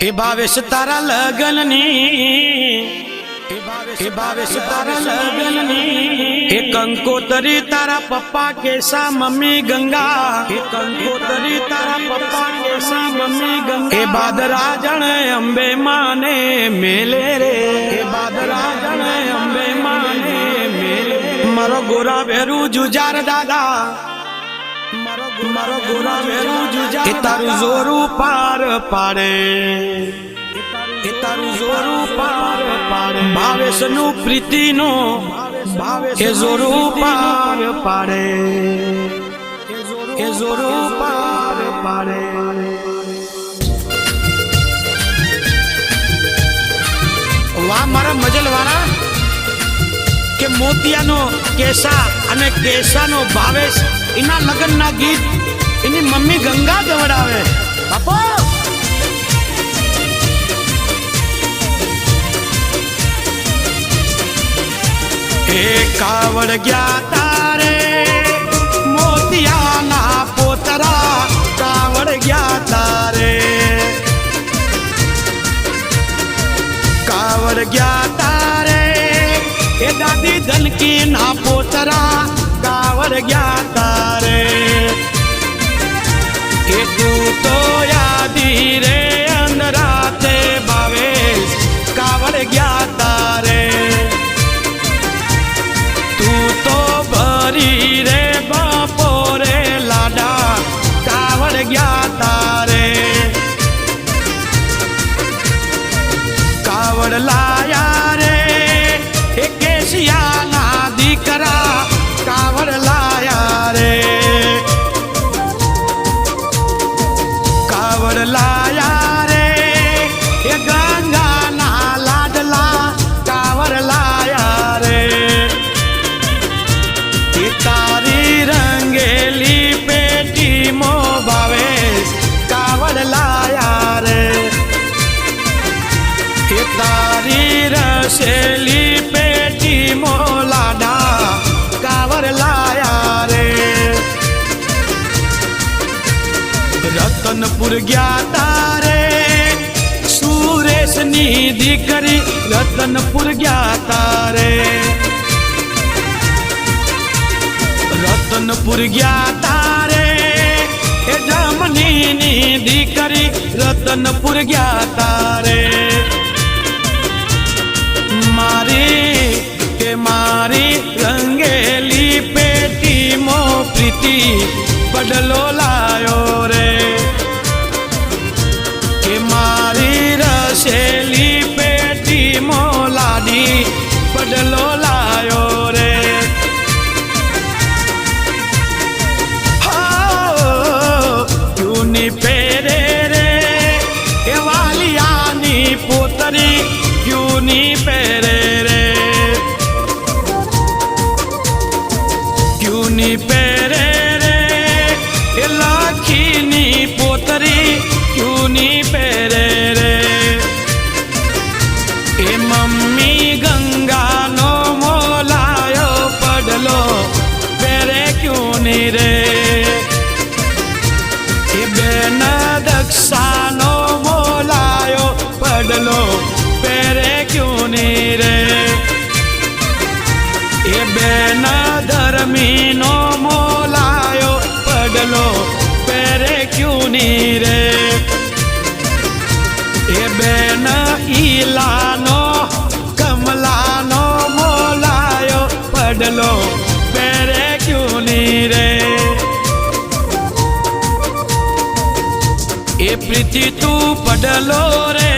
એ ભાવેશ તારા લગનની, એ ભાવેશ તારા લગનની, એ કંકોતરી તારા પપ્પા કેસા મમ્મી ગંગા, એ કંકોતરી તારા પપ્પા કેસા મમ્મી ગંગા, એ બાદરા જણે અંબે માને મેલે રે, એ બાદરા જણે અંબે માને મેલે, મારો ગોરા ભેરું જુજાર દાદા, મારો ગોરા ભેરું જુજાર, એ તારું જોરું પાર પાડે, એ તારું જોરું પાર પાડે, ભાવેશ નું પ્રીતિ નો ભાવેશ એ જોરું પાર પાડે, એ જોરું પાર પાડે. વાહ મારા મજલ વાળા કે મોતિયાનો કેસા અને કેસાનો ભાવેશ એના લગ્ન ના ગીત એની મમ્મી ગંગા ગવડાવે. બાપો એ કાવડ ગયા તારે મોતિયાના પોતરા, કાવડ ગયા તારે, કાવડ ગયા તારે, એ દાદી ધનકી ના પોતરા, કાવડ ગયા તારે, એ તું તો યાદી રે અંધરાતે ભાવેશ, કાવડ ગયા તારે, તું તો ભરી રે બપોરે લાડા, કાવડ ગયા તારે, કાવડ લાયા રે એ કેશિયાના દીકરા, કાવડ લાયા રે, કાવડ લાયા રે એ ગંગાના લાડલા, કાવડ લાયા રે, એ તારી રંગેલી પેટી મો ભાવેશ, કાવડ લાયા રે, એ તારી રસેલી પેટી મો લાડા, કાવડ લાયા રે, રતનપુર ગયા તારે સુરેશની દીકરી, રતનપુર ગયા તારે, રતનપુર ગયા તારે એ જમનીની દીકરી, રતનપુર ગયા તારે, મારી કે મારી રંગેલી પેટી મો પ્રીતિ બદલો લાયો રે, કે મારી રસેલી પેટી મો લાડી બદલો લાયો રે, ક્યુની પેરે રે એ વાલિયાની પોતરી, ક્યુની પેરે રે, ક્યુની પેરે રે એ લાખીની પોતરી, ક્યુની પેરે રે, એ મમ્મી ગંગાનો મોલાયો પડલો પેરે ક્યુની રે, એ બેન દક્ષાનો મોલાયો પડલો પેરે ક્યુની રે, એ બેન ધર્મીનો મોલાયો પડલો પેરે ક્યુની રે, એ બેન ઈલાનો કમલાનો મોલાયો પડલો પેરે ક્યુની રે, એ પ્રીતિ તું પડલો રે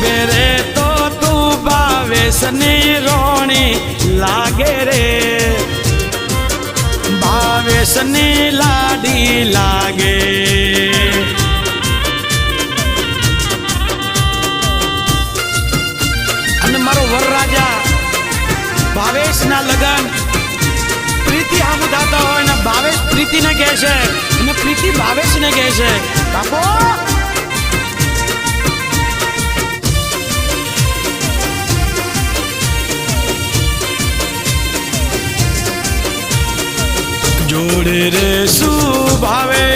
પેરે તો તું ભાવેશની રોણી લાગે રે, ભાવેશની લાડી લાગે, અને મારો વરરાજા ભાવેશના લગન પ્રીતિ આમ દાતા હોય ને ભાવેશ પ્રીતિને કહે છે અને પ્રીતિ ભાવેશને કહે છે. બાપો જોડે રે શું ભાવે,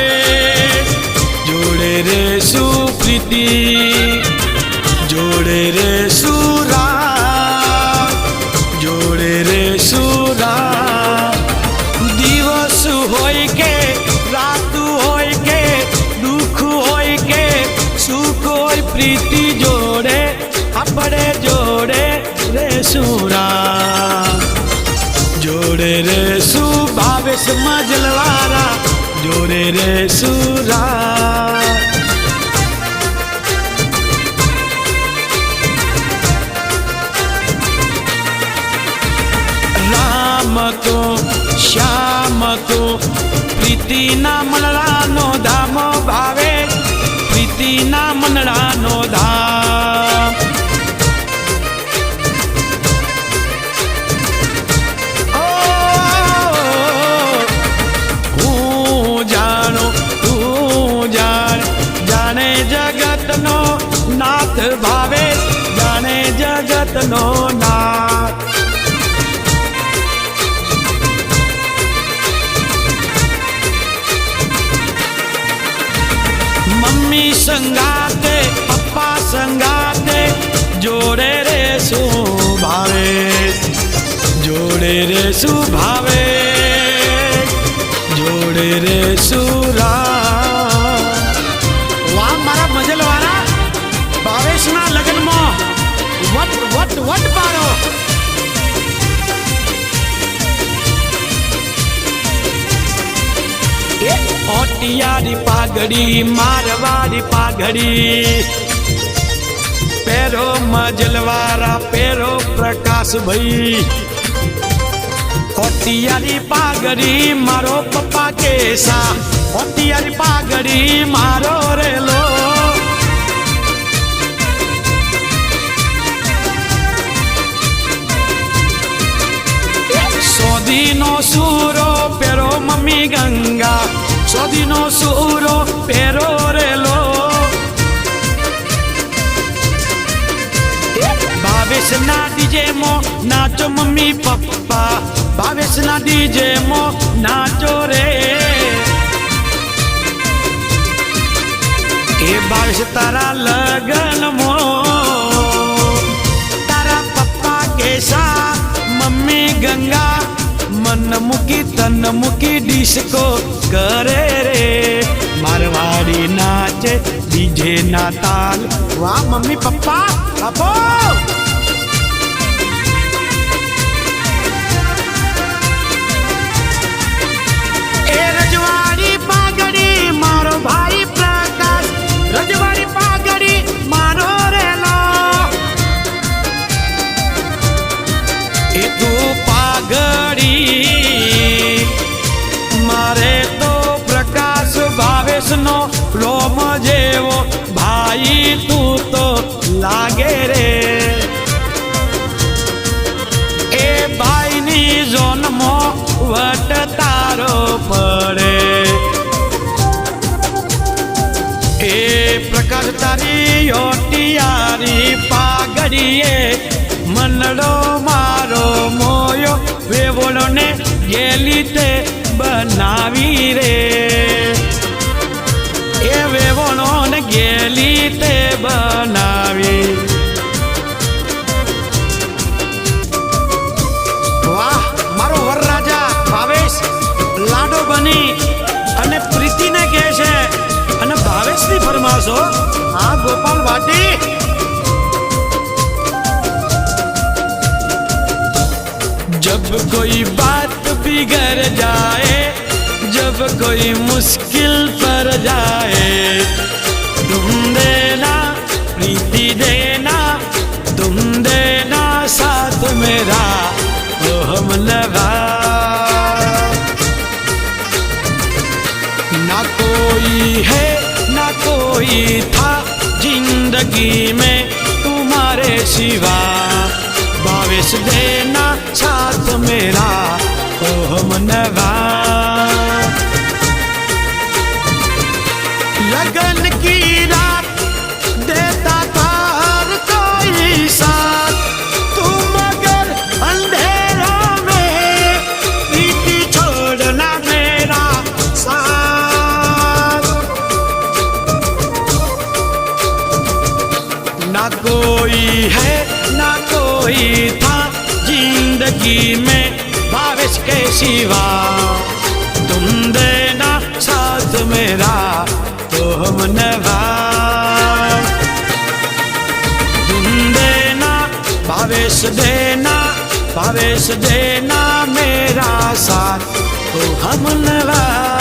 જોડે રે શું પ્રીતિ, જોડે રે શું રાગ, જોડે રે શું રાગ. દિવસ હોય કે રાત હોય કે દુઃખ હોય કે સુખ હોય, પ્રીતિ જોડે આપણે જોડે રે શું રાગ. જોડે રે શું ભાવેશ મજલવારા, જોડે રે શું રાગ. રામ તો શ્યામ તો પ્રીતિના મનડાનો ધામ ભાવે, પ્રીતિના મનડાનો ધામ. જગતનો નાથ ભાવે, જાણે જગતનો નાથ. મમ્મી સંગાતે પપ્પા સંગાતે, જોડે રે શું ભાવે, જોડે રે શું ભાવે, જોડે રે શું રાગ. વાહ મારા મજલવાળા, ભાવેશના લગ્નમાં વટ વટ વટ પાડો. ઓટિયારી પાઘડી મારવાડી પાઘડી, પેરો મજલવાળા પેરો પ્રકાશ ભાઈ. ઓટિયારી પાઘડી મારો પપ્પા કેસા, ઓટિયારી પાઘડી મારો રેલો. સોદીનો સૂરો પેરો મમ્મી ગંગા, સોદીનો સૂરો પેરો રેલો. ભાવેશના ડીજે મો નાચો મમ્મી પપ્પા, ભાવેશના ડીજે મો નાચો રે. એ ભાવેશ તારા લગનમો, તારા પપ્પા કેસા મમ્મી ગંગા, મન મૂકી તન મૂકી ડિસ્કો કરે રે. મારવાડી નાચે ડીજે ના તાલ. વાહ મમ્મી પપ્પા આપો. એ રજવાડી પાઘડી મારો ભાઈ પ્રકાશ, રજવાડી પાઘડી મારો રેલો. એ તું પાઘડી મારે તો પ્રકાશ ભાવેશનો રોમ જેવો ભાઈ તું તો લાગે રે. એ ભાઈની જોનમો વટ તારો પડે. એ પ્રકાશ તારી ઓટિયારી પાઘડીએ મનડો મારો મોયો, વેવોળો ને ગેલી તે બનાવી રે. એ વેવોળો ને ગેલી તે બનાવી. વાહ મારો વરરાજા ભાવેશ લાડો બની અને પ્રીતિને કહે છે, અને ભાવેશની ફરમાશો. હા ગોપાલ વાટી. जब कोई बात बिगड़ जाए, जब कोई मुश्किल पर जाए, तुम देना प्रीति देना, तुम देना साथ मेरा वो हम लगा. ना कोई है ना कोई था जिंदगी में तुम्हारे सिवा, भावेश देना साथ मेरा ओ हम नवा. लगन की रात देता था हर कोई साथ, तुम अगर अंधेरों में प्रीति छोड़ना मेरी ना कोई है ना कोई था जिंदगी में भावेश के सिवा। तुम देना साथ मेरा तो हम नवा, तुम देना भावेश देना मेरा साथ तो हम नवा।